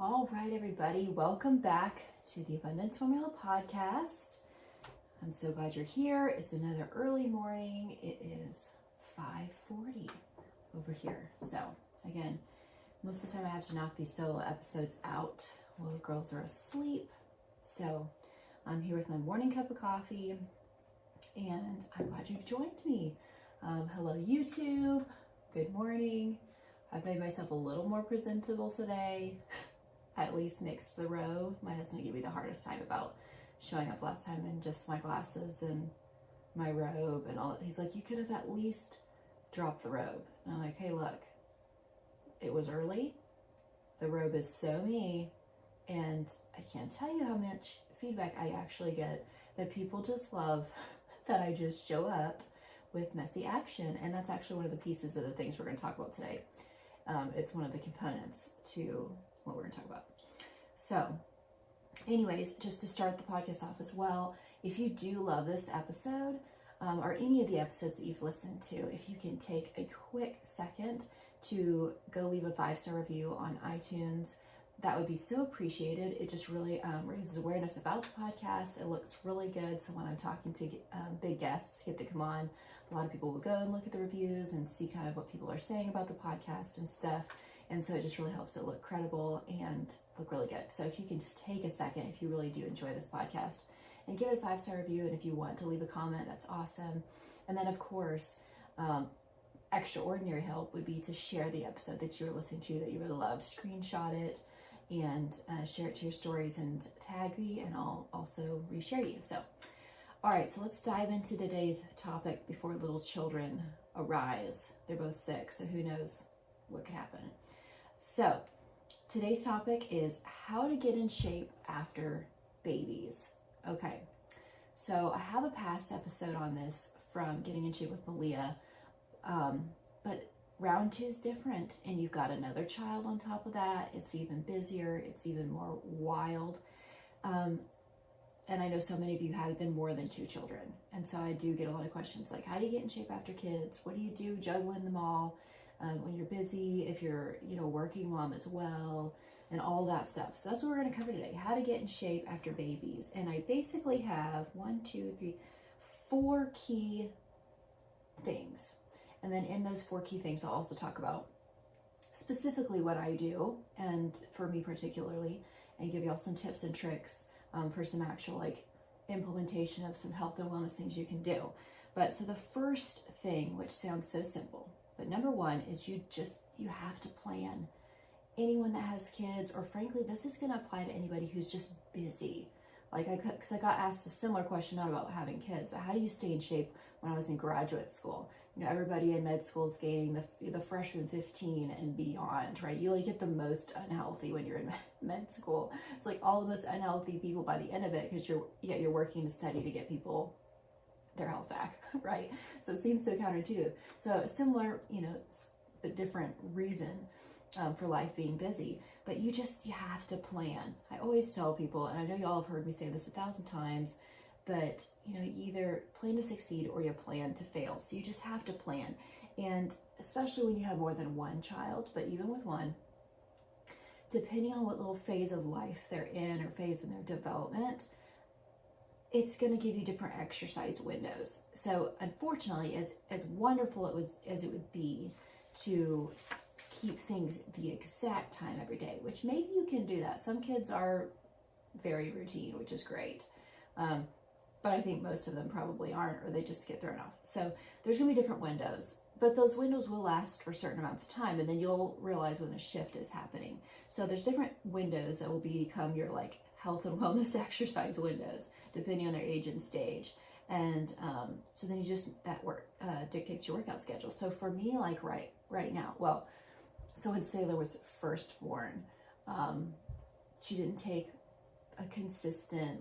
All right, everybody, welcome back to the Abundance Formula podcast. I'm so glad you're here. It's another early morning. It is 5:40 over here. So again, most of the time I have to knock these solo episodes out while the girls are asleep. So I'm here with my morning cup of coffee and I'm glad you've joined me. Hello, YouTube. Good morning. I've made myself a little more presentable today. At least next to the robe. My husband gave me the hardest time about showing up last time in just my glasses and my robe and all. He's like, you could have at least dropped the robe. And I'm like, hey, look, it was early. The robe is so me. And I can't tell you how much feedback I actually get that people just love that I just show up with messy action. And that's actually one of the pieces of the things we're going to talk about today. It's one of the components to what we're going to talk about. So anyways, just to start the podcast off as well, if you do love this episode or any of the episodes that you've listened to, if you can take a quick second to go leave a 5-star review on iTunes, that would be so appreciated. It just really raises awareness about the podcast. It looks really good. So when I'm talking to big guests that come on, a lot of people will go and look at the reviews and see kind of what people are saying about the podcast and stuff. And so it just really helps it look credible and look really good. So if you can just take a second, if you really do enjoy this podcast, and give it a 5-star review. And if you want to leave a comment, that's awesome. And then of course, extraordinary help would be to share the episode that you were listening to that you really loved. Screenshot it and share it to your stories and tag me, and I'll also reshare you. So, all right, so let's dive into today's topic before little children arise. They're both sick, so who knows what could happen. So today's topic is how to get in shape after babies. Okay, so I have a past episode on this from getting in shape with Malia, but round 2 is different, and you've got another child on top of that. It's even busier. It's even more wild. And I know so many of you have been more than 2 children. And so I do get a lot of questions like, how do you get in shape after kids? What do you do juggling them all? When you're busy, if you're, working mom as well, and all that stuff. So that's what we're going to cover today, how to get in shape after babies. And I basically have 4 key things. And then in those 4 key things, I'll also talk about specifically what I do, and for me particularly, and give y'all some tips and tricks for some actual implementation of some health and wellness things you can do. But so the first thing, which sounds so simple, but number 1 is you have to plan. Anyone that has kids, or frankly, this is going to apply to anybody who's just busy. Because I got asked a similar question, not about having kids, but how do you stay in shape when I was in graduate school? Everybody in med school is gaining the freshman 15 and beyond, right? You get the most unhealthy when you're in med school. It's all the most unhealthy people by the end of it, because you're working to study to get people their health back, right? So it seems so counterintuitive. So a similar, but different reason for life being busy, but you have to plan. I always tell people, and I know y'all have heard me say this 1,000 times, but you either plan to succeed or you plan to fail. So you just have to plan. And especially when you have more than 1 child, but even with 1, depending on what little phase of life they're in or phase in their development, it's going to give you different exercise windows. So unfortunately, as wonderful as it would be to keep things the exact time every day, which maybe you can do that. Some kids are very routine, which is great. But I think most of them probably aren't, or they just get thrown off. So there's going to be different windows, but those windows will last for certain amounts of time, and then you'll realize when a shift is happening. So there's different windows that will become your health and wellness exercise windows, depending on their age and stage. And so then that work dictates your workout schedule. So for me, right now, well, so when Sailor was first born, she didn't take a consistent,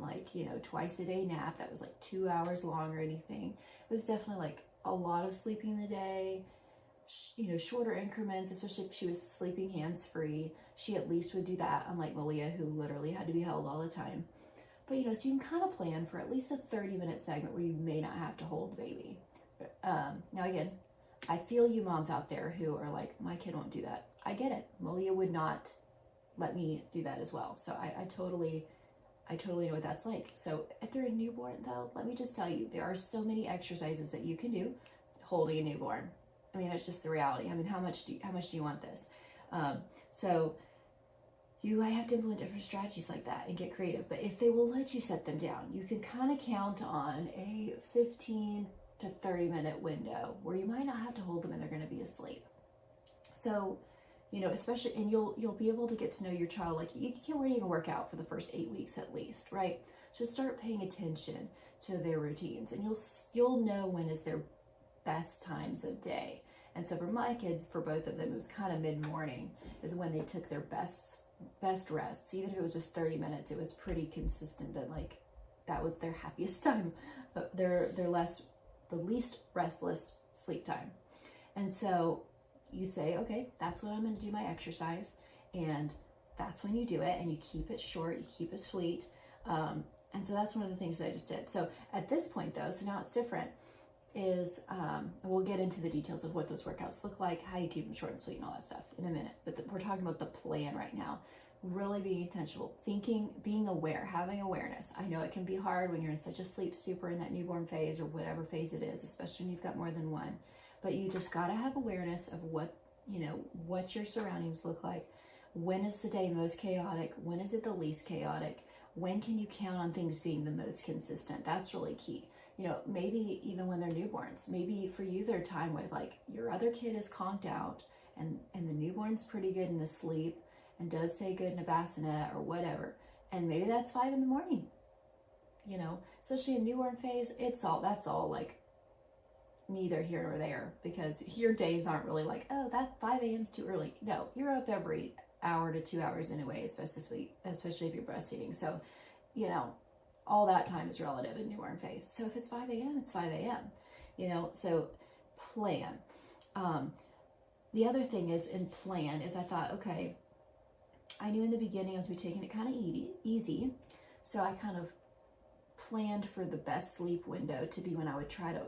twice a day nap that was 2 hours long or anything. It was definitely a lot of sleeping in the day, shorter increments, especially if she was sleeping hands-free. She at least would do that, unlike Malia, who literally had to be held all the time. But, so you can kind of plan for at least a 30-minute segment where you may not have to hold the baby. Now, again, I feel you moms out there who are like, my kid won't do that. I get it. Malia would not let me do that as well. So I totally know what that's like. So if they're a newborn though, let me just tell you, there are so many exercises that you can do holding a newborn. I mean, it's just the reality. I mean, how much do you want this? So I have to implement different strategies like that and get creative. But if they will let you set them down, you can kind of count on a 15 to 30 minute window where you might not have to hold them and they're going to be asleep. So, especially, and you'll be able to get to know your child. Like, you can't even work out for the first 8 weeks at least, right? Just start paying attention to their routines, and you'll know when is their best times of day. And so for my kids, for both of them, it was kind of mid-morning is when they took their best rests. Even if it was just 30 minutes, it was pretty consistent that like that was their happiest time, their the least restless sleep time. And so you say, okay, that's when I'm going to do my exercise, and that's when you do it, and you keep it short, you keep it sweet. And so that's one of the things that I just did. So at this point though, so now it's different, is we'll get into the details of what those workouts look like, how you keep them short and sweet and all that stuff in a minute. But we're talking about the plan right now. Really being intentional, thinking, being aware, having awareness. I know it can be hard when you're in such a sleep stupor in that newborn phase or whatever phase it is, especially when you've got more than one. But you just got to have awareness of what your surroundings look like. When is the day most chaotic? When is it the least chaotic? When can you count on things being the most consistent? That's really key. Maybe even when they're newborns, maybe for you, their time where like your other kid is conked out and the newborn's pretty good and asleep and does say good in a bassinet or whatever. And maybe that's 5 a.m, especially in newborn phase, that's all like neither here nor there, because your days aren't really like, oh, that 5 a.m. is too early. No, you're up every hour to 2 hours anyway, especially if you're breastfeeding. So, all that time is relative in newborn phase. So if it's 5 a.m., it's 5 a.m., so plan. The other thing is in plan is I thought, okay, I knew in the beginning I was going to be taking it kind of easy. So I kind of planned for the best sleep window to be when I would try to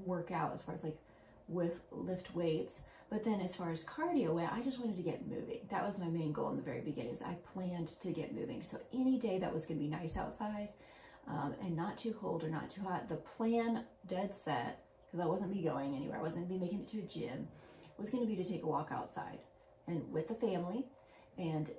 work out as far as like lift weights. But then as far as cardio went, I just wanted to get moving. That was my main goal in the very beginning, is I planned to get moving. So any day that was going to be nice outside and not too cold or not too hot, the plan dead set, because I wasn't be going anywhere, I wasn't going to be making it to a gym, was going to be to take a walk outside and with the family. And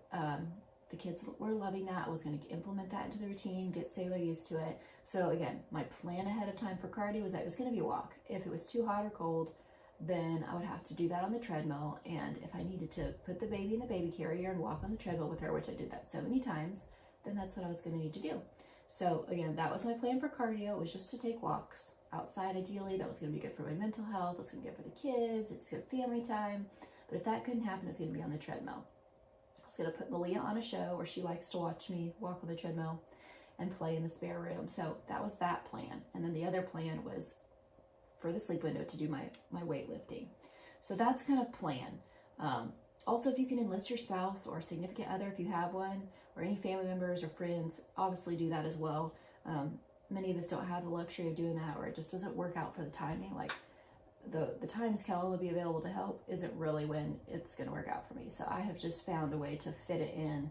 the kids were loving that. I was going to implement that into the routine, get Sailor used to it. So again, my plan ahead of time for cardio was that it was going to be a walk. If it was too hot or cold, then I would have to do that on the treadmill. And if I needed to put the baby in the baby carrier and walk on the treadmill with her, which I did that so many times, then that's what I was going to need to do. So again, that was my plan for cardio, was just to take walks outside ideally. That was going to be good for my mental health. It was going to be good for the kids. It's good family time. But if that couldn't happen, it was going to be on the treadmill. I was going to put Malia on a show where she likes to watch me walk on the treadmill and play in the spare room. So that was that plan. And then the other plan was for the sleep window to do my weightlifting. So that's kind of plan. Also, if you can enlist your spouse or significant other, if you have one, or any family members or friends, obviously do that as well. Many of us don't have the luxury of doing that, or it just doesn't work out for the timing. Like the times Kellen would be available to help isn't really when it's going to work out for me. So I have just found a way to fit it in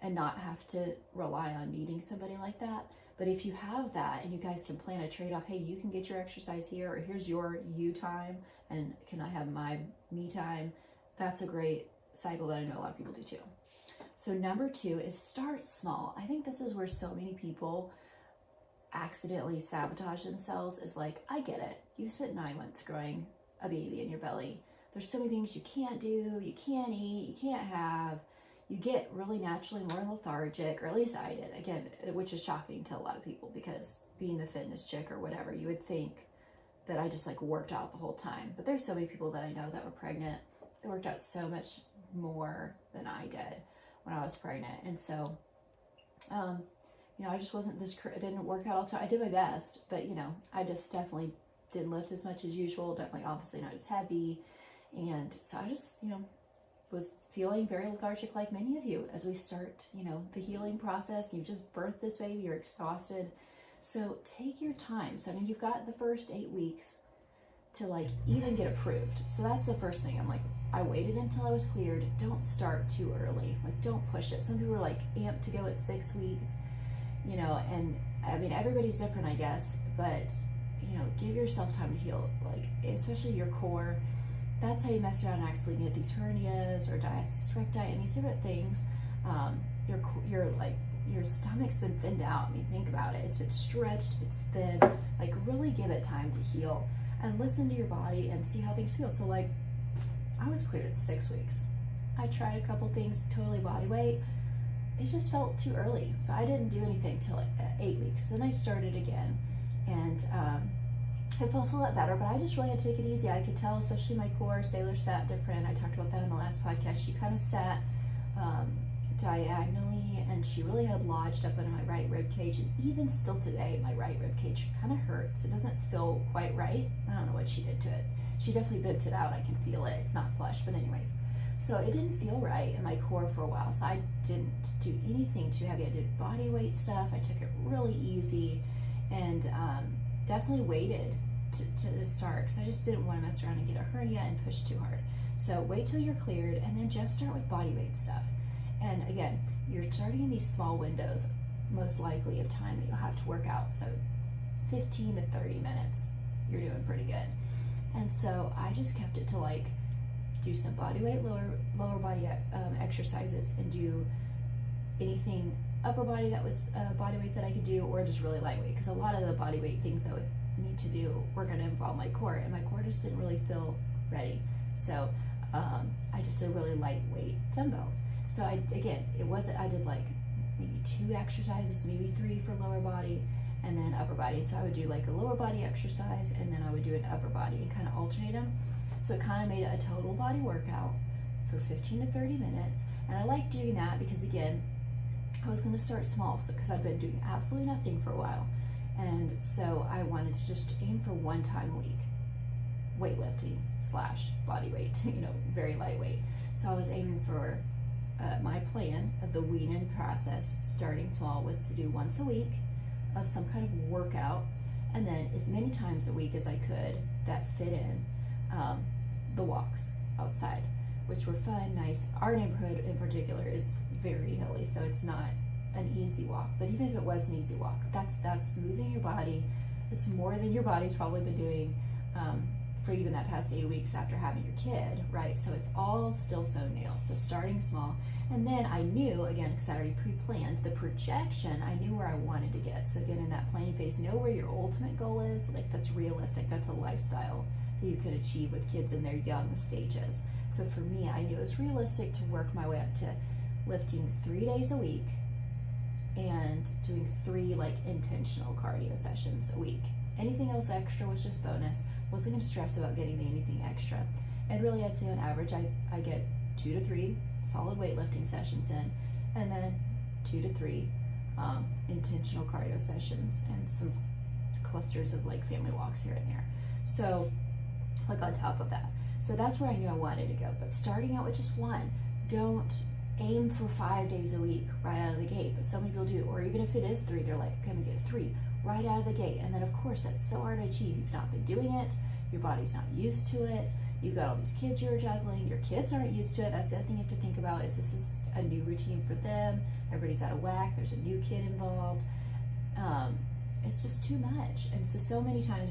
and not have to rely on needing somebody like that. But if you have that and you guys can plan a trade-off, hey, you can get your exercise here, or here's your you time, and can I have my me time? That's a great cycle that I know a lot of people do too. So number 2 is start small. I think this is where so many people accidentally sabotage themselves, is like, I get it. You spent 9 months growing a baby in your belly. There's so many things you can't do, you can't eat, you can't have. You get really naturally more lethargic, or at least I did, again, which is shocking to a lot of people, because being the fitness chick or whatever, you would think that I just like worked out the whole time. But there's so many people that I know that were pregnant that worked out so much more than I did when I was pregnant. And so, I just wasn't I didn't work out all the time. I did my best, but I just definitely didn't lift as much as usual, definitely obviously not as heavy. And so I just, was feeling very lethargic, like many of you, as we start, the healing process. You just birthed this baby, you're exhausted. So take your time. So, you've got the first 8 weeks to like even get approved. So that's the first thing. I'm like, I waited until I was cleared. Don't start too early. Like, don't push it. Some people are like amped to go at 6 weeks, you know, and I mean, everybody's different, I guess, but you know, give yourself time to heal, like, especially your core. That's how you mess around and actually get these hernias or diastasis recti and these different things. Your stomach's been thinned out. I mean, think about it. It's been stretched, it's thin. Like, really give it time to heal and listen to your body and see how things feel. So like, I was cleared at 6 weeks. I tried a couple things, totally body weight. It just felt too early. So I didn't do anything till like 8 weeks. Then I started again, and it felt a lot better, but I just really had to take it easy. I could tell, especially my core, Sailor sat different. I talked about that in the last podcast. She kind of sat diagonally, and she really had lodged up into my right rib cage, and even still today my right rib cage kind of hurts. It doesn't feel quite right. I don't know what she did to it. She definitely bent it out. I can feel it. It's not flush, but anyways, so it didn't feel right in my core for a while. So I didn't do anything too heavy. I did body weight stuff. I took it really easy, and definitely waited to start, because I just didn't want to mess around and get a hernia and push too hard. So wait till you're cleared, and then just start with body weight stuff. And again, you're starting in these small windows, most likely, of time that you'll have to work out. So 15 to 30 minutes, you're doing pretty good. And so I just kept it to like do some body weight, lower body exercises, and do anything upper body that was body weight that I could do, or just really lightweight, because a lot of the body weight things I would need to do were going to involve my core, and my core just didn't really feel ready. So I just did really lightweight dumbbells. So I did like maybe 2 exercises, maybe 3 for lower body, and then upper body. And so I would do like a lower body exercise, and then I would do an upper body, and kind of alternate them. So it kind of made it a total body workout for 15 to 30 minutes. And I like doing that because, again, I was going to start small, so because I've been doing absolutely nothing for a while. And so I wanted to just aim for 1 time a week, weightlifting / body weight, you know, very lightweight. So I was aiming for my plan of the wean-in process, starting small, was to do once a week of some kind of workout, and then as many times a week as I could that fit in the walks outside, which were fun, nice. Our neighborhood in particular is very hilly, so it's not an easy walk, but even if it was an easy walk, that's moving your body. It's more than your body's probably been doing for even that past 8 weeks after having your kid, right? So it's all still so new. So starting small, and then I knew, again, because I already pre-planned the projection, I knew where I wanted to get. So again, in that planning phase, know where your ultimate goal is. Like, that's realistic. That's a lifestyle that you could achieve with kids in their young stages. So for me, I knew it was realistic to work my way up to lifting 3 days a week and doing 3 like intentional cardio sessions a week. Anything else extra was just bonus. Wasn't going to stress about getting anything extra. And really, I'd say on average, I get 2 to 3 solid weightlifting sessions in, and then 2 to 3 intentional cardio sessions, and some clusters of like family walks here and there. So like on top of that. So that's where I knew I wanted to go. But starting out with just 1, don't aim for 5 days a week right out of the gate. But so many people do. Or even if it is 3, they're like, I'm gonna get 3 right out of the gate. And then of course that's so hard to achieve. You've not been doing it, your body's not used to it, you've got all these kids you're juggling, your kids aren't used to it. That's the other thing you have to think about, is this is a new routine for them, everybody's out of whack, there's a new kid involved. It's just too much. And so many times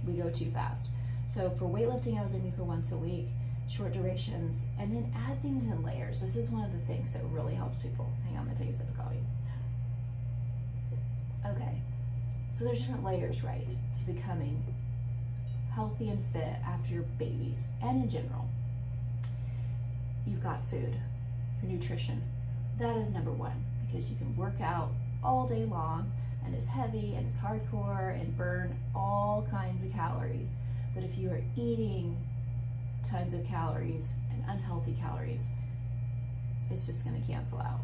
we go too fast. So for weightlifting, I was aiming for once a week, short durations, and then add things in layers. This is one of the things that really helps people. Hang on, I'm gonna take a sip of coffee. Okay, so there's different layers, right, to becoming healthy and fit after your babies, and in general. You've got food, your nutrition. That is number 1, because you can work out all day long, and it's heavy, and it's hardcore, and burn all kinds of calories. But if you are eating tons of calories and unhealthy calories, it's just gonna cancel out.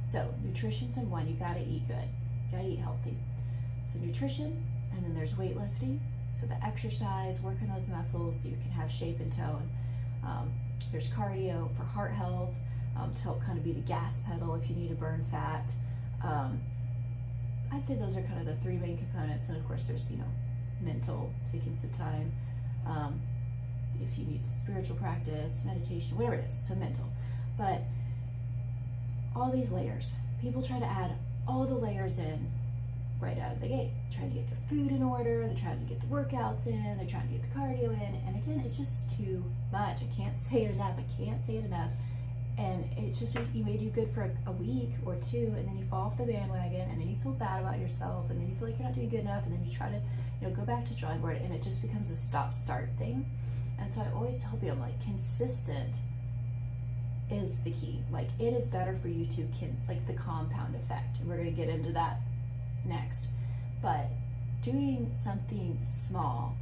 So nutrition's in 1, you gotta eat good. Gotta eat healthy. So nutrition, and then there's weightlifting. So the exercise, working those muscles so you can have shape and tone. There's cardio for heart health, to help kind of be the gas pedal if you need to burn fat. I'd say those are kind of the 3 main components. And of course there's, mental, taking some time If you need some spiritual practice, meditation, whatever it is, so mental. But all these layers, people try to add all the layers in right out of the gate. Trying to get their food in order, they're trying to get the workouts in, they're trying to get the cardio in, and again, it's just too much. I can't say it enough. And it's just, you may do good for a week or two, and then you fall off the bandwagon, and then you feel bad about yourself, and then you feel like you're not doing good enough, and then you try to, go back to drawing board, and it just becomes a stop-start thing. And so I always tell people, I'm like, consistent is the key. Like, it is better for you to, like the compound effect, and we're going to get into that next. But doing something small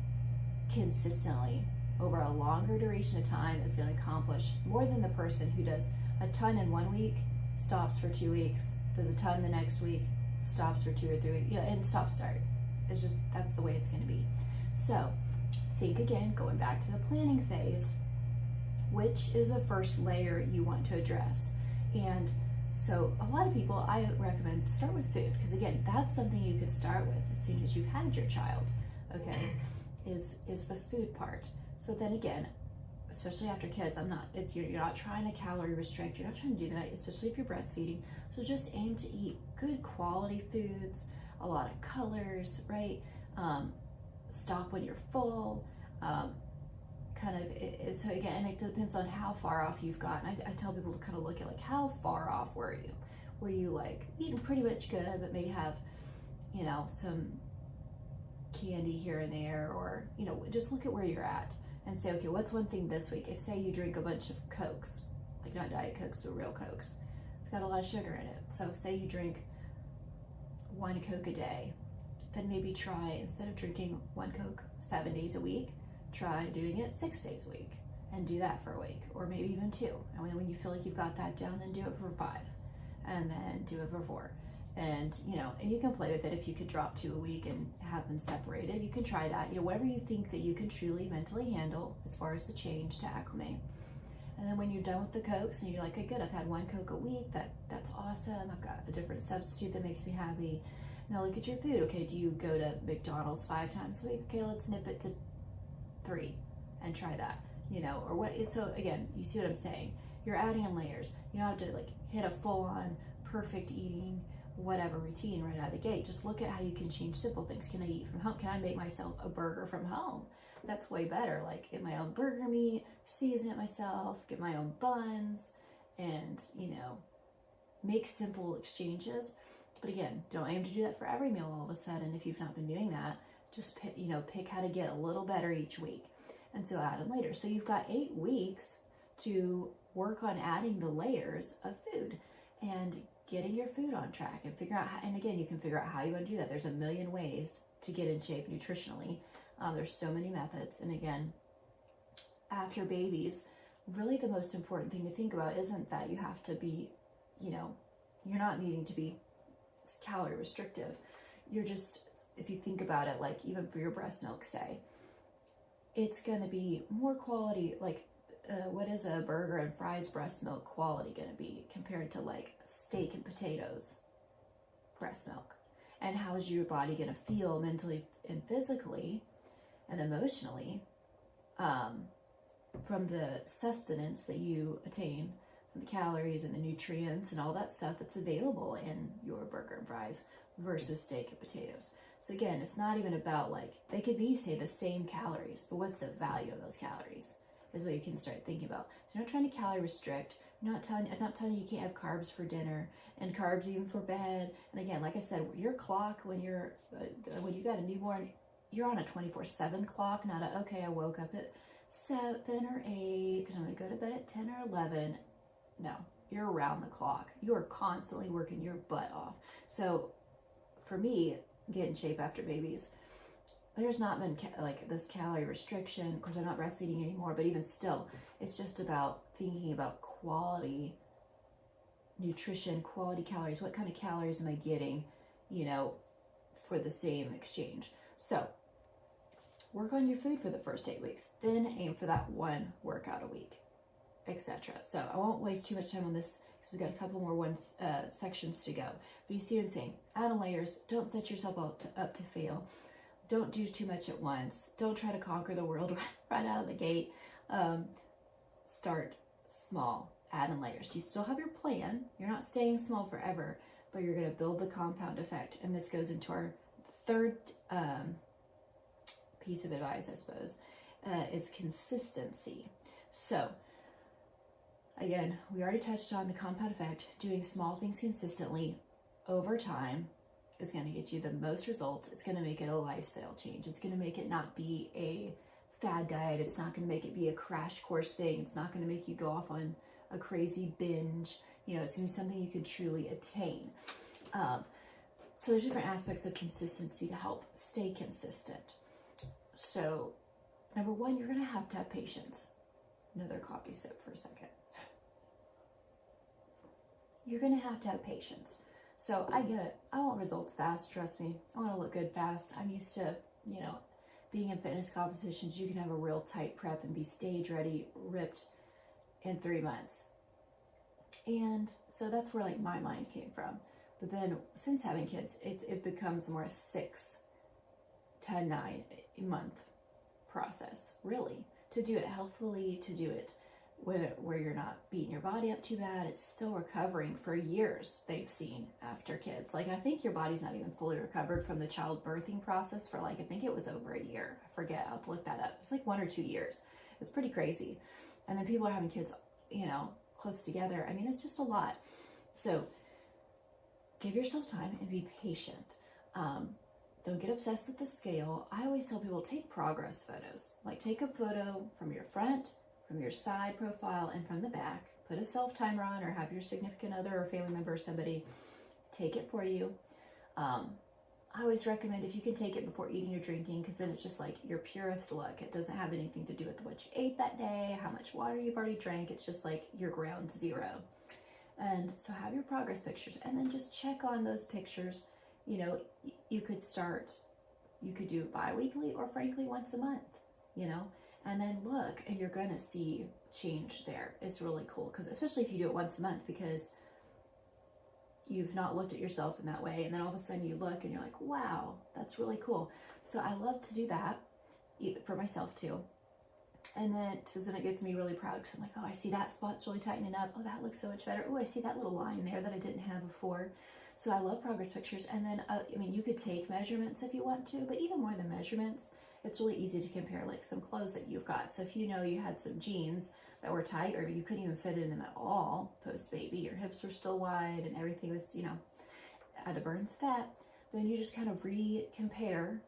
consistently over a longer duration of time is going to accomplish more than the person who does a ton in 1 week, stops for 2 weeks, does a ton the next week, stops for 2 or 3 weeks, and start. It's just, that's the way it's going to be. So think again, going back to the planning phase, which is the first layer you want to address. And so a lot of people, I recommend start with food, because again, that's something you could start with as soon as you've had your child, okay, is the food part. So then again, especially after kids, you're not trying to calorie restrict, you're not trying to do that, especially if you're breastfeeding. So just aim to eat good quality foods, a lot of colors, right? Stop when you're full. So again, it depends on how far off you've gotten. I tell people to kind of look at like, how far off were you? Were you like eating pretty much good, but may have, some candy here and there, or, just look at where you're at and say, okay, what's one thing this week? If say you drink a bunch of Cokes, like not Diet Cokes, but real Cokes, it's got a lot of sugar in it. So say you drink 1 Coke a day, then maybe try, instead of drinking 1 Coke 7 days a week, try doing it 6 days a week and do that for a week, or maybe even 2. And when you feel like you've got that down, then do it for 5, and then do it for 4. And, and you can play with it. If you could drop 2 a week and have them separated, you can try that, whatever you think that you can truly mentally handle as far as the change to acclimate. And then when you're done with the Cokes and you're like, okay, good, I've had 1 Coke a week, that's awesome, I've got a different substitute that makes me happy. Now look at your food. Okay, do you go to McDonald's 5 times a week? Okay, let's nip it to 3 and try that, or what. So again, you see what I'm saying? You're adding in layers. You don't have to like hit a full-on perfect eating whatever routine right out of the gate. Just look at how you can change simple things. Can I eat from home? Can I make myself a burger from home? That's way better. Like, get my own burger meat, season it myself, get my own buns, and make simple exchanges. But again, don't aim to do that for every meal all of a sudden. If you've not been doing that, just pick how to get a little better each week, and so add in later. So you've got 8 weeks to work on adding the layers of food and getting your food on track, and figure out how, and again, you can figure out how you want to do that. There's a million ways to get in shape nutritionally. There's so many methods. And again, after babies, really the most important thing to think about isn't that you have to be, you're not needing to be calorie restrictive. You're just, if you think about it, like even for your breast milk, say, it's going to be more quality. Like, what is a burger and fries breast milk quality going to be compared to like steak and potatoes breast milk? And how is your body going to feel mentally and physically and emotionally from the sustenance that you attain, from the calories and the nutrients and all that stuff that's available in your burger and fries versus steak and potatoes? So again, it's not even about like, they could be, say, the same calories, but what's the value of those calories is what you can start thinking about. So you're not trying to calorie restrict. I'm not telling you can't have carbs for dinner and carbs even for bed. And again, like I said, your clock when you got a newborn, you're on a 24/7 clock, not a, okay, I woke up at 7 or 8 and I'm gonna go to bed at 10 or 11. No, you're around the clock. You are constantly working your butt off. So for me, get in shape after babies, there's not been like this calorie restriction. Of course, I'm not breastfeeding anymore, but even still, it's just about thinking about quality nutrition, quality calories. What kind of calories am I getting, for the same exchange? So work on your food for the first 8 weeks, then aim for that 1 workout a week, etc. So I won't waste too much time on this because we've got a couple more sections to go. But you see what I'm saying? Add in layers. Don't set yourself up to fail. don't do too much at once. Don't try to conquer the world right out of the gate. Start small, add in layers. You still have your plan. You're not staying small forever, but you're going to build the compound effect. And this goes into our third piece of advice, I suppose, is consistency. So again, we already touched on the compound effect. Doing small things consistently over time is going to get you the most results. It's going to make it a lifestyle change. It's going to make it not be a fad diet. It's not going to make it be a crash course thing. It's not going to make you go off on a crazy binge. You know, it's going to be something you can truly attain. So there's different aspects of consistency to help stay consistent. So number one, you're going to have patience. Another coffee sip for a second. You're going to have patience. So I get it. I want results fast, trust me. I want to look good fast. I'm used to, you know, being in fitness competitions. You can have a real tight prep and be stage ready, ripped in 3 months. And so that's where like my mind came from. But then since having kids, it becomes more 6 to 9 month process, really, to do it healthfully, to do it where you're not beating your body up too bad. It's still recovering for years, they've seen, after kids. Like, I think your body's not even fully recovered from the childbirthing process for like, I think it was over a year. I forget, I'll have to look that up. It's like 1 or 2 years. It's pretty crazy. And then people are having kids, you know, close together. I mean, it's just a lot. So give yourself time and be patient. Don't get obsessed with the scale. I always tell people, take progress photos. Like, take a photo from your front, from your side profile, and from the back. Put a self timer on, or have your significant other or family member or somebody take it for you. I always recommend if you can take it before eating or drinking, because then it's just like your purest look. It doesn't have anything to do with what you ate that day, how much water you've already drank. It's just like your ground zero. And so have your progress pictures, and then just check on those pictures. You know, you could do bi-weekly, or frankly once a month, you know, and then look, and you're going to see change there. It's really cool, because especially if you do it once a month, because you've not looked at yourself in that way. And then all of a sudden you look and you're like, wow, that's really cool. So I love to do that for myself too. And then, so then it gets me really proud, because I'm like, oh, I see that spot's really tightening up. Oh, that looks so much better. Oh, I see that little line there that I didn't have before. So I love progress pictures. And then, I mean, you could take measurements if you want to, but even more than measurements, it's really easy to compare like some clothes that you've got. So if you know you had some jeans that were tight, or you couldn't even fit in them at all post-baby, your hips were still wide and everything was, you know, had to burn some fat, then you just kind of compare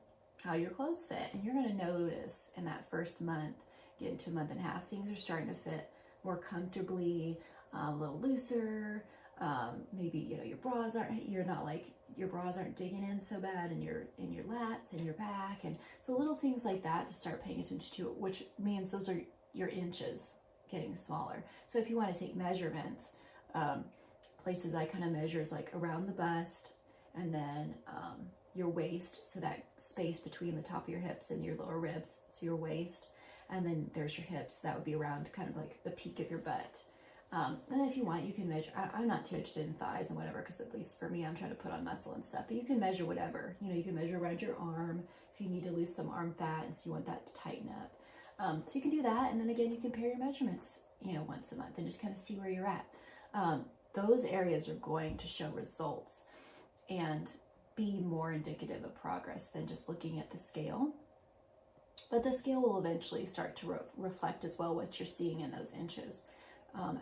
how your clothes fit. And you're going to notice in that first month, get into a month and a half, things are starting to fit more comfortably, a little looser. Maybe, you know, your bras aren't digging in so bad in your lats and your back. And so little things like that to start paying attention to, which means those are your inches getting smaller. So if you want to take measurements, places I kind of measure is like around the bust, and then your waist, so that space between the top of your hips and your lower ribs, so your waist, and then there's your hips. That would be around kind of like the peak of your butt. And if you want, you can measure. I'm not too interested in thighs and whatever, because at least for me, I'm trying to put on muscle and stuff. But you can measure whatever. You know, you can measure around your arm if you need to lose some arm fat and so you want that to tighten up. So you can do that, and then again, you compare your measurements, you know, once a month, and just kind of see where you're at. Those areas are going to show results and be more indicative of progress than just looking at the scale. But the scale will eventually start to reflect as well what you're seeing in those inches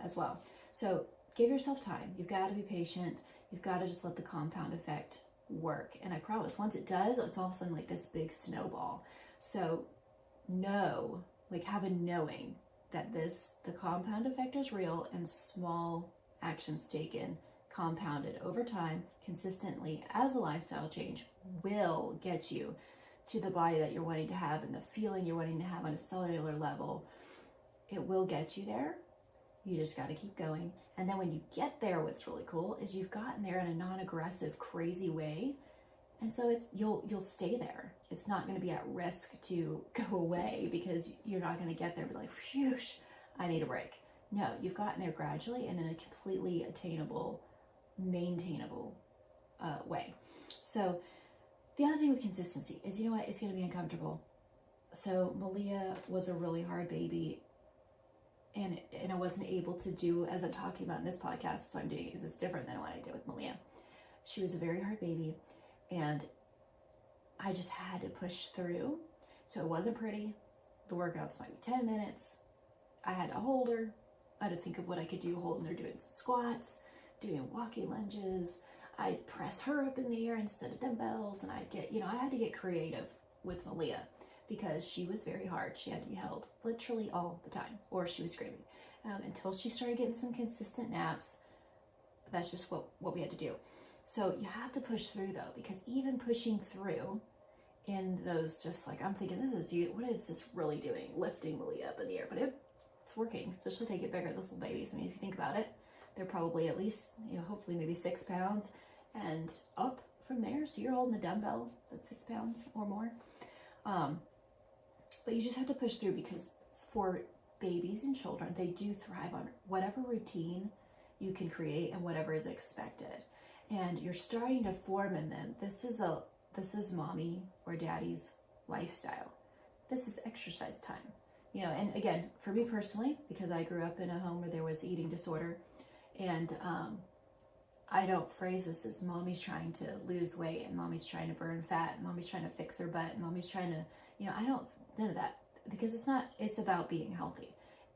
as well. So give yourself time. You've got to be patient. You've got to just let the compound effect work. And I promise, once it does, it's all of a sudden like this big snowball. So have a knowing that the compound effect is real, and small actions taken, compounded over time, consistently as a lifestyle change, will get you to the body that you're wanting to have and the feeling you're wanting to have on a cellular level. It will get you there. You just got to keep going. And then when you get there, what's really cool is you've gotten there in a non-aggressive, crazy way. And so you'll stay there. It's not going to be at risk to go away, because you're not going to get there and be like, phew, I need a break. No, you've gotten there gradually and in a completely attainable, maintainable way. So The other thing with consistency is, you know what, it's going to be uncomfortable. So Malia was a really hard baby, and I wasn't able to do, as I'm talking about in this podcast, so I'm doing is it's different than what I did with Malia. She was a very hard baby, and I just had to push through. So it wasn't pretty. The workouts might be 10 minutes. I had to hold her. I had to think of what I could do holding her, doing some squats, doing walking lunges. I'd press her up in the air instead of dumbbells, and I'd get, I had to get creative with Malia because she was very hard. She had to be held literally all the time, or she was screaming. Until she started getting some consistent naps, that's just what we had to do. So you have to push through though, because even pushing through in those, just like, I'm thinking, what is this really doing? Lifting Malia up in the air, but it's working, especially if they get bigger, those little babies. I mean, if you think about it, they're probably at least, hopefully maybe 6 pounds and up from there. So you're holding a dumbbell that's 6 pounds or more. But you just have to push through, because for babies and children, they do thrive on whatever routine you can create and whatever is expected. And you're starting to form in them. This is mommy or daddy's lifestyle. This is exercise time. And again, for me personally, because I grew up in a home where there was eating disorder, and I don't phrase this as mommy's trying to lose weight and mommy's trying to burn fat and mommy's trying to fix her butt and mommy's trying to, none of that, because it's about being healthy.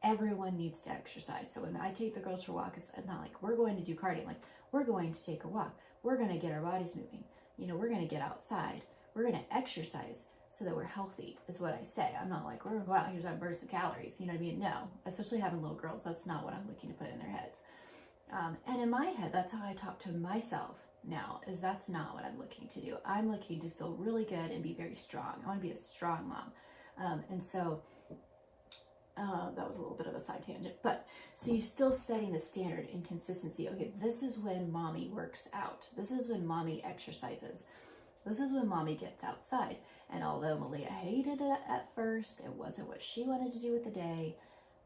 Everyone needs to exercise. So when I take the girls for a walk, it's not like we're going to do cardio, like we're going to take a walk. We're going to get our bodies moving. We're going to get outside. We're going to exercise so that we're healthy, is what I say. I'm not like, we're going to go out, here's our burst of calories. You know what I mean? No, especially having little girls, that's not what I'm looking to put in their heads. And in my head, that's how I talk to myself now, is that's not what I'm looking to do. I'm looking to feel really good and be very strong. I want to be a strong mom. And so that was a little bit of a side tangent, but so you're still setting the standard in consistency. Okay, this is when mommy works out. This is when mommy exercises. This is when mommy gets outside. And although Malia hated it at first, it wasn't what she wanted to do with the day.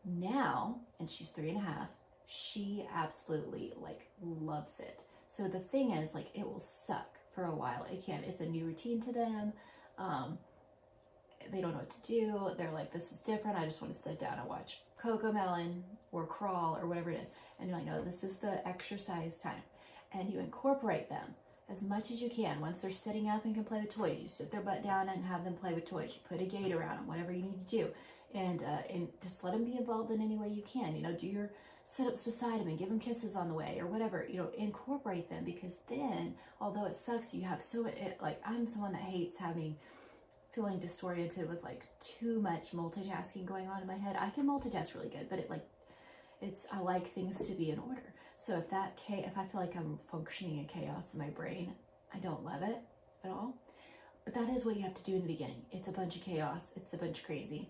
Now, and she's 3.5, she absolutely loves it. So the thing is, it will suck for a while. It's a new routine to them. They don't know what to do. They're like, this is different. I just want to sit down and watch Cocomelon or Crawl or whatever it is. And you're like, no, this is the exercise time. And you incorporate them as much as you can. Once they're sitting up and can play with toys, you sit their butt down and have them play with toys. You put a gate around them, whatever you need to do. And just let them be involved in any way you can. Do your sit-ups beside them and give them kisses on the way or whatever. Incorporate them, because then, although it sucks, you have I'm someone that hates feeling disoriented with too much multitasking going on in my head. I can multitask really good, but I like things to be in order. So if I feel like I'm functioning in chaos in my brain, I don't love it at all. But that is what you have to do in the beginning. It's a bunch of chaos. It's a bunch of crazy,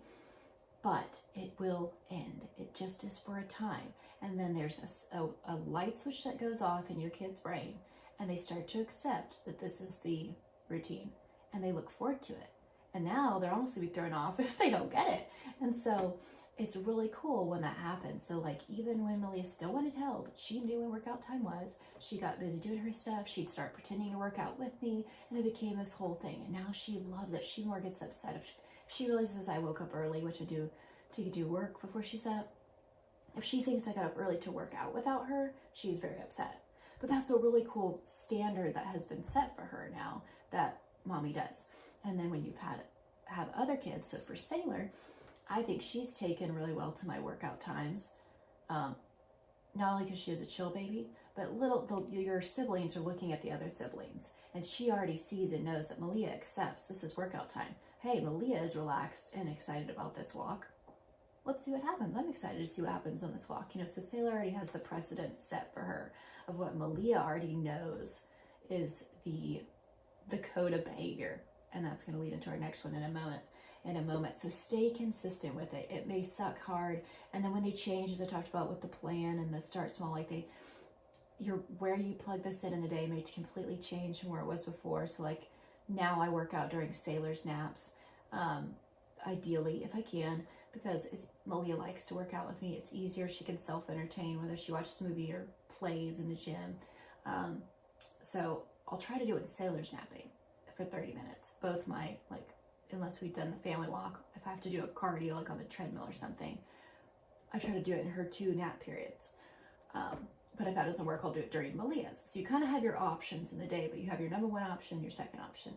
but it will end. It just is for a time. And then there's a light switch that goes off in your kid's brain, and they start to accept that this is the routine, and they look forward to it. And now they're almost going to be thrown off if they don't get it. And so it's really cool when that happens. So even when Malia still wanted held, she knew when workout time was. She got busy doing her stuff. She'd start pretending to work out with me, and it became this whole thing. And now she loves it. She more gets upset if she realizes I woke up early, which I do to do work before she's up. If she thinks I got up early to work out without her, she's very upset. But that's a really cool standard that has been set for her now that mommy does. And then when you've have other kids, so for Sailor, I think she's taken really well to my workout times. Not only because she is a chill baby, but your siblings are looking at the other siblings, and she already sees and knows that Malia accepts this is workout time. Hey, Malia is relaxed and excited about this walk. Let's see what happens. I'm excited to see what happens on this walk. So Sailor already has the precedent set for her of what Malia already knows is the code of behavior. And that's going to lead into our next one in a moment. So stay consistent with it. It may suck hard. And then when they change, as I talked about with the plan and the start small, where you plug this in the day may completely change from where it was before. So now I work out during Sailor's naps, ideally if I can, because Malia likes to work out with me. It's easier. She can self-entertain, whether she watches a movie or plays in the gym. So I'll try to do it in Sailor's napping. for 30 minutes. Both my, like, unless we've done the family walk, if I have to do a cardio, like on the treadmill or something, I try to do it in her 2 nap periods. But if that doesn't work, I'll do it during Malia's. So you kind of have your options in the day, but you have your number 1 option, your second option.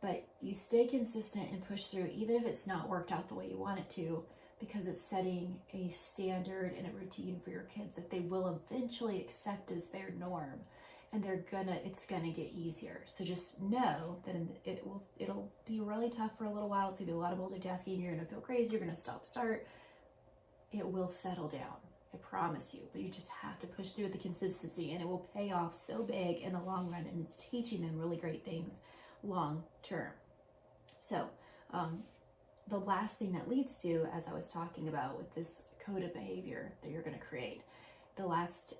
But you stay consistent and push through, even if it's not worked out the way you want it to, because it's setting a standard and a routine for your kids that they will eventually accept as their norm. And it's gonna get easier. So just know that it'll be really tough for a little while. It's gonna be a lot of multitasking. You're gonna feel crazy. You're gonna start. It will settle down. I promise you. But you just have to push through with the consistency, and it will pay off so big in the long run. And it's teaching them really great things long term. So the last thing that leads to, as I was talking about with this code of behavior that you're going to create, the last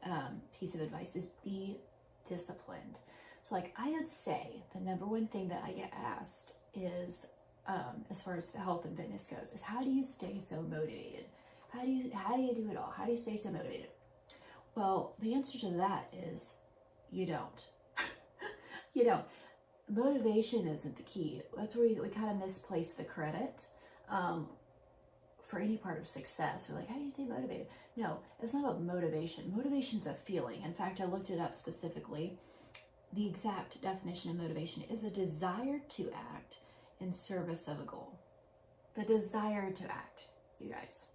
piece of advice is be disciplined. So like I would say the number 1 thing that I get asked is, as far as health and fitness goes, is how do you stay so motivated? How do you do it all? How do you stay so motivated? Well, the answer to that is you don't. You don't. Motivation isn't the key. That's where we kind of misplace the credit for any part of success. We're like, how do you stay motivated? No, it's not about motivation. Motivation's a feeling. In fact, I looked it up specifically. The exact definition of motivation is a desire to act in service of a goal. The desire to act, you guys.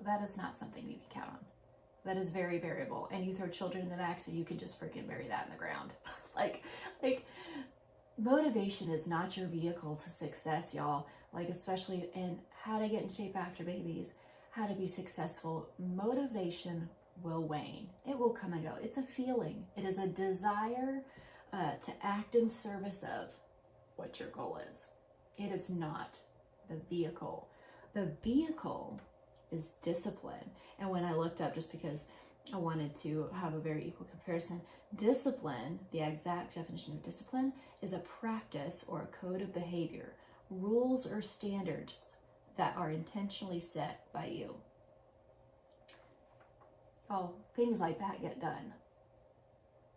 That is not something you can count on. That is very variable. And you throw children in the mix and you can just freaking bury that in the ground. like motivation is not your vehicle to success, y'all. Like, especially in how to get in shape after babies, how to be successful. Motivation will wane. It will come and go. It's a feeling. It is a desire to act in service of what your goal is. It is not the vehicle. The vehicle is discipline. And when I looked up, just because I wanted to have a very equal comparison, discipline, the exact definition of discipline, is a practice or a code of behavior, rules or standards that are intentionally set by you. Oh, things like that get done.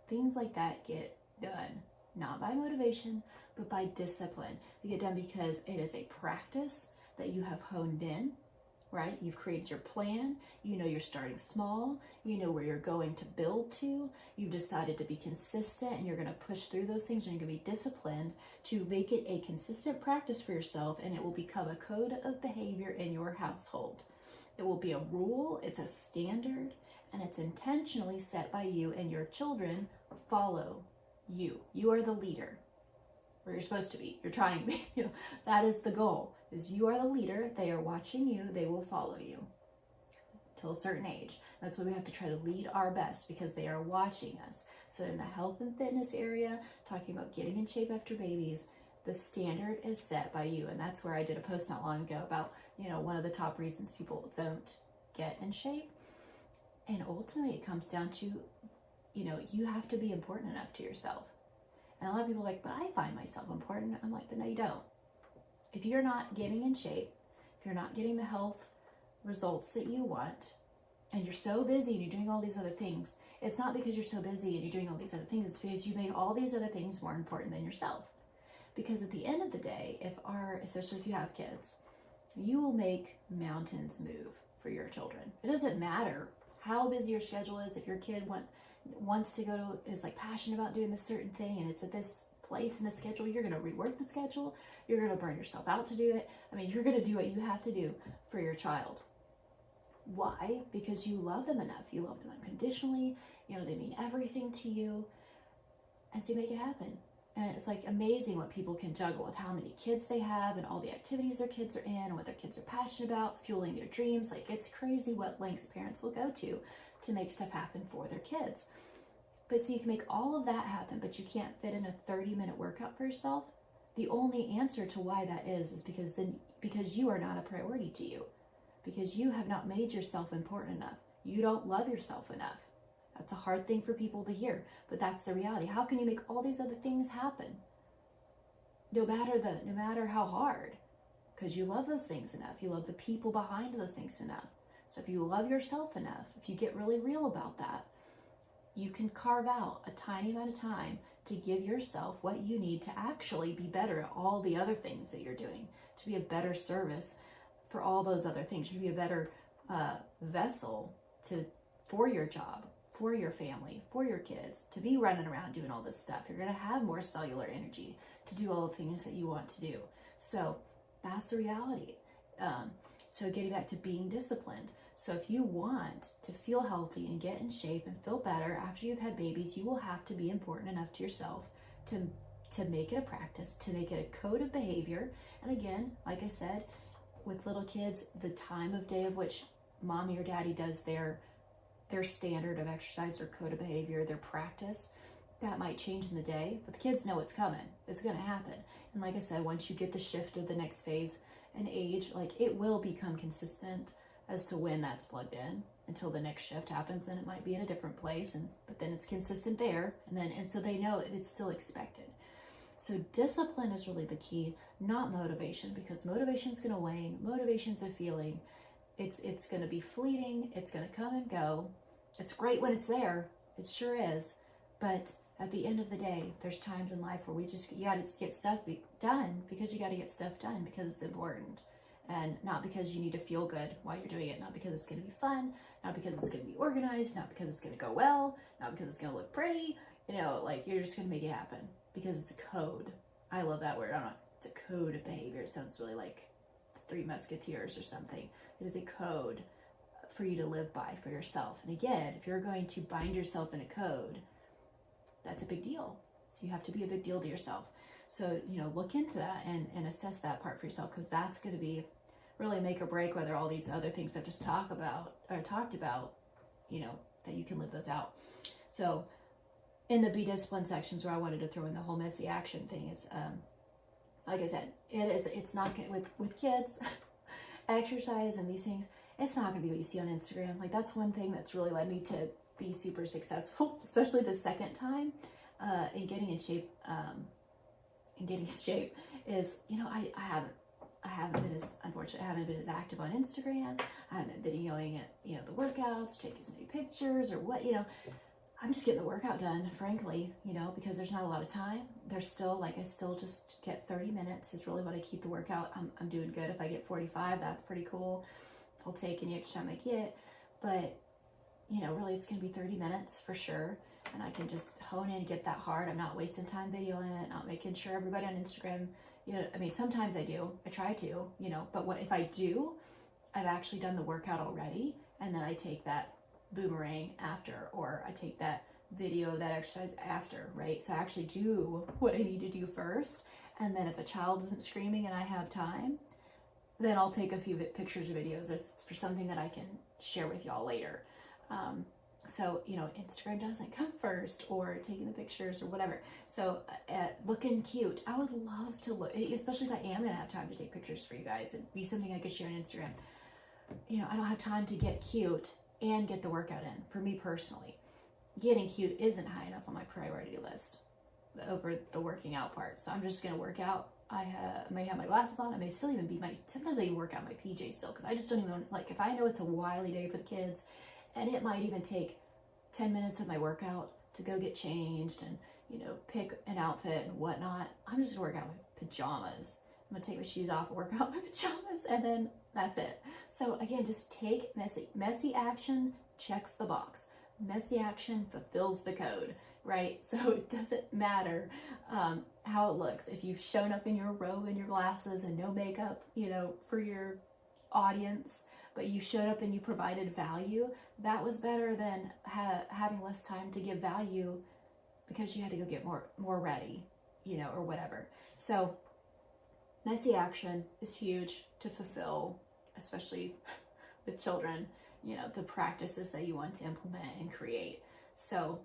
Things like that get done, not by motivation, but by discipline. They get done because it is a practice that you have honed in, right? You've created your plan. You know you're starting small. You know where you're going to build to. You've decided to be consistent, and you're going to push through those things, and you're going to be disciplined to make it a consistent practice for yourself, and it will become a code of behavior in your household. It will be a rule. It's a standard, and it's intentionally set by you, and your children follow you. You are the leader, or you're supposed to be. You're trying to be. That is the goal. Is you are the leader. They are watching you. They will follow you till a certain age. That's why we have to try to lead our best, because they are watching us. So in the health and fitness area, talking about getting in shape after babies, the standard is set by you. And that's where I did a post not long ago about, one of the top reasons people don't get in shape. And ultimately it comes down to, you have to be important enough to yourself. And a lot of people are like, but I find myself important. I'm like, but no, you don't. If you're not getting in shape, if you're not getting the health results that you want, and you're so busy and you're doing all these other things, it's not because you're so busy and you're doing all these other things, it's because you made all these other things more important than yourself. Because at the end of the day, especially if you have kids, you will make mountains move for your children. It doesn't matter how busy your schedule is. If your kid wants to is like passionate about doing this certain thing, and it's at this place in the schedule, you're going to rework the schedule. You're going to burn yourself out to do it. You're going to do what you have to do for your child. Why? Because you love them enough. You love them unconditionally. They mean everything to you. And so you make it happen. And it's like amazing what people can juggle with how many kids they have and all the activities their kids are in and what their kids are passionate about, fueling their dreams. Like, it's crazy what lengths parents will go to make stuff happen for their kids. But so you can make all of that happen, but you can't fit in a 30-minute workout for yourself. The only answer to why that is because you are not a priority to you. Because you have not made yourself important enough. You don't love yourself enough. That's a hard thing for people to hear, but that's the reality. How can you make all these other things happen? No matter how hard, because you love those things enough. You love the people behind those things enough. So if you love yourself enough, if you get really real about that, you can carve out a tiny amount of time to give yourself what you need to actually be better at all the other things that you're doing, to be a better service for all those other things, to be a better vessel for your job, for your family, for your kids, to be running around doing all this stuff. You're going to have more cellular energy to do all the things that you want to do. So that's the reality. So getting back to being disciplined. So if you want to feel healthy and get in shape and feel better after you've had babies, you will have to be important enough to yourself to make it a practice, to make it a code of behavior. And again, like I said, with little kids, the time of day of which mommy or daddy does their standard of exercise, their code of behavior, their practice, that might change in the day, but the kids know it's coming. It's going to happen. And like I said, once you get the shift of the next phase and age, like it will become consistent as to when that's plugged in until the next shift happens. Then it might be in a different place, but then it's consistent there. And so they know it's still expected. So discipline is really the key, not motivation, because motivation is going to wane. Motivation's a feeling. It's going to be fleeting. It's going to come and go. It's great when it's there. It sure is. But at the end of the day, there's times in life where you got to get stuff done because you got to get stuff done because it's important. And not because you need to feel good while you're doing it, not because it's going to be fun, not because it's going to be organized, not because it's going to go well, not because it's going to look pretty, like you're just going to make it happen because it's a code. I love that word. I don't know. It's a code of behavior. It sounds really like the Three Musketeers or something. It is a code for you to live by for yourself. And again, if you're going to bind yourself in a code, that's a big deal. So you have to be a big deal to yourself. So, look into that and assess that part for yourself, because that's going to be really make or break whether all these other things I've just talked about, that you can live those out. So in the be disciplined sections where I wanted to throw in the whole messy action thing is, like I said, it's not with kids, exercise and these things, it's not going to be what you see on Instagram. Like that's one thing that's really led me to be super successful, especially the second time, in getting in shape, is, I haven't been as active on Instagram. I haven't been videoing it, the workouts, taking as many pictures or what, I'm just getting the workout done, frankly, because there's not a lot of time. I still just get 30 minutes is really what I keep the workout. I'm doing good. If I get 45, that's pretty cool. I'll take any extra time I get, but really it's going to be 30 minutes for sure. And I can just hone in, get that hard. I'm not wasting time videoing it, not making sure everybody on Instagram, sometimes I do, I try to, but what if I do, I've actually done the workout already. And then I take that boomerang after, or I take that video, that exercise after, right? So I actually do what I need to do first. And then if a child isn't screaming and I have time, then I'll take a few pictures or videos for something that I can share with y'all later. So, Instagram doesn't come first, or taking the pictures or whatever. So looking cute. I would love to look, especially if I am going to have time to take pictures for you guys. It'd be something I could share on Instagram. I don't have time to get cute and get the workout in. For me personally, getting cute isn't high enough on my priority list over the working out part. So I'm just going to work out. I may have my glasses on. I may still even be sometimes I even work out my PJs still, because I just don't even, if I know it's a wily day for the kids, and it might even take 10 minutes of my workout to go get changed and, pick an outfit and whatnot, I'm just gonna work out my pajamas. I'm gonna take my shoes off and work out my pajamas, and then that's it. So again, just take messy action checks the box. Messy action fulfills the code, right? So it doesn't matter how it looks. If you've shown up in your robe and your glasses and no makeup, for your audience, but you showed up and you provided value, that was better than having less time to give value because you had to go get more ready, or whatever. So messy action is huge to fulfill, especially with children, the practices that you want to implement and create. So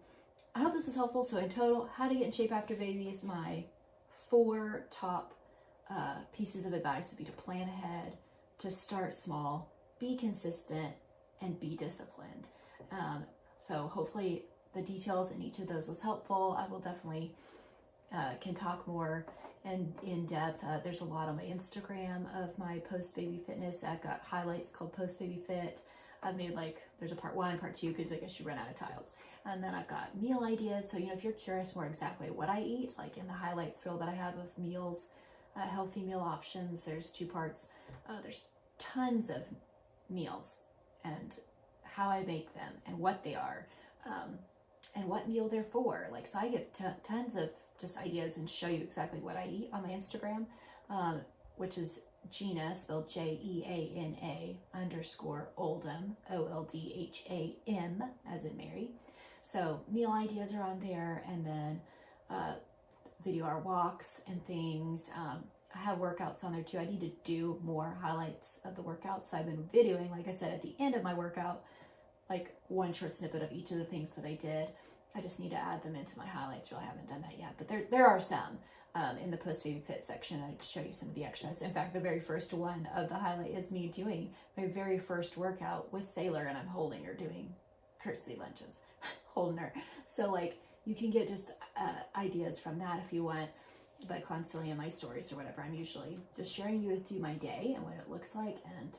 I hope this was helpful. So in total, how to get in shape after babies, my 4 top pieces of advice would be to plan ahead, to start small, be consistent, and be disciplined. So hopefully the details in each of those was helpful. I will definitely can talk more and in depth. There's a lot on my Instagram of my post-baby fitness. I've got highlights called Post-Baby Fit. I've made like, there's a part 1, part 2, because I guess you run out of tiles. And then I've got meal ideas. So, if you're curious more exactly what I eat, like in the highlights reel that I have of meals, healthy meal options, there's 2 parts. There's tons of meals and how I make them and what they are, and what meal they're for. Like, so I give tons of just ideas and show you exactly what I eat on my Instagram, which is Jeana, spelled Jeana _ Oldham, Oldham, as in Mary. So meal ideas are on there, and then video our walks and things. I have workouts on there too. I need to do more highlights of the workouts. So I've been videoing, like I said, at the end of my workout, like one short snippet of each of the things that I did. I just need to add them into my highlights. Really haven't done that yet, but there are some in the post baby fit section. I show you some of the extras. In fact, the very first one of the highlight is me doing my very first workout with Sailor, and I'm holding her doing curtsy lunges, holding her. So like, you can get just ideas from that if you want, but constantly in my stories or whatever, I'm usually just sharing with you my day and what it looks like, and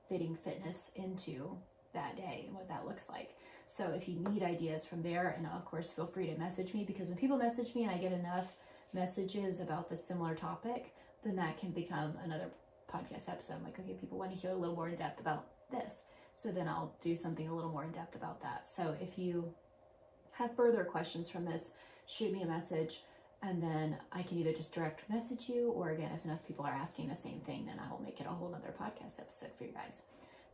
fitting fitness into that day and what that looks like. So if you need ideas from there, and of course feel free to message me, because when people message me and I get enough messages about the similar topic, then that can become another podcast episode. I'm like, okay, people want to hear a little more in depth about this, so then I'll do something a little more in depth about that. So if you have further questions from this, shoot me a message, and then I can either just direct message you, or again, if enough people are asking the same thing, then I will make it a whole nother podcast episode for you guys.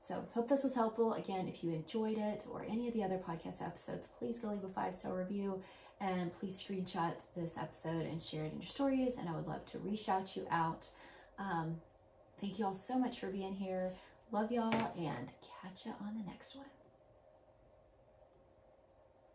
So hope this was helpful. Again, if you enjoyed it or any of the other podcast episodes, please go leave a 5-star review, and please screenshot this episode and share it in your stories, and I would love to re-shout you out. Thank you all so much for being here. Love y'all, and catch you on the next one.